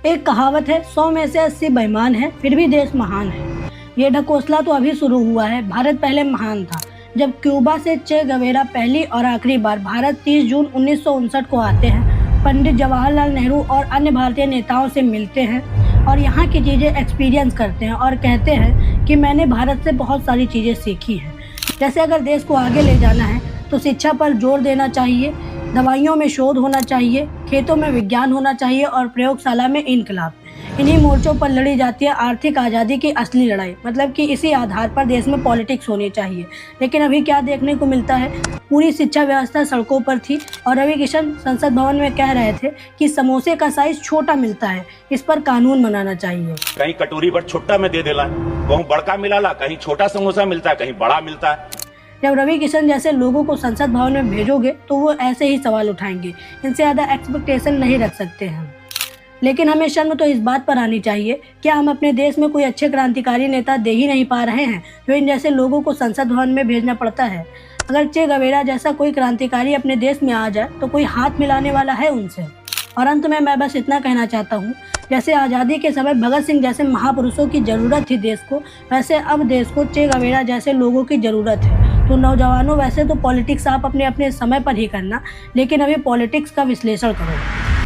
एक कहावत है, 100 में से 80 बेईमान है, फिर भी देश महान है। ये ढकोसला तो अभी शुरू हुआ है। भारत पहले महान था। जब क्यूबा से चे गवेरा पहली और आखिरी बार भारत 30 जून 1959 को आते हैं, पंडित जवाहरलाल नेहरू और अन्य भारतीय नेताओं से मिलते हैं और यहाँ की चीज़ें एक्सपीरियंस करते हैं और कहते हैं कि मैंने भारत से बहुत सारी चीज़ें सीखी हैं। जैसे अगर देश को आगे ले जाना है तो शिक्षा पर जोर देना चाहिए, दवाइयों में शोध होना चाहिए, खेतों में विज्ञान होना चाहिए और प्रयोगशाला में इनकलाब। इन्हीं मोर्चों पर लड़ी जाती है आर्थिक आज़ादी की असली लड़ाई। मतलब कि इसी आधार पर देश में पॉलिटिक्स होनी चाहिए। लेकिन अभी क्या देखने को मिलता है, पूरी शिक्षा व्यवस्था सड़कों पर थी और रवि किशन संसद भवन में कह रहे थे कि समोसे का साइज छोटा मिलता है, इस पर कानून बनाना चाहिए। कहीं कटोरी पर छोटा में दे देला, कहीं बड़का मिलाला, कहीं छोटा समोसा मिलता है, कहीं बड़ा मिलता है। जब रवि किशन जैसे लोगों को संसद भवन में भेजोगे तो वो ऐसे ही सवाल उठाएंगे। इनसे ज़्यादा एक्सपेक्टेशन नहीं रख सकते हैं। लेकिन हमें शर्म तो इस बात पर आनी चाहिए, क्या हम अपने देश में कोई अच्छे क्रांतिकारी नेता दे ही नहीं पा रहे हैं जो इन जैसे लोगों को संसद भवन में भेजना पड़ता है। अगर चे गवेरा जैसा कोई क्रांतिकारी अपने देश में आ जाए तो कोई हाथ मिलाने वाला है उनसे। और अंत में मैं बस इतना कहना चाहता हूँ, जैसे आज़ादी के समय भगत सिंह जैसे महापुरुषों की ज़रूरत थी देश को, वैसे अब देश को चे गवेरा जैसे लोगों की ज़रूरत है। तो नौजवानों, वैसे तो पॉलिटिक्स आप अपने अपने समय पर ही करना, लेकिन अभी पॉलिटिक्स का विश्लेषण करो।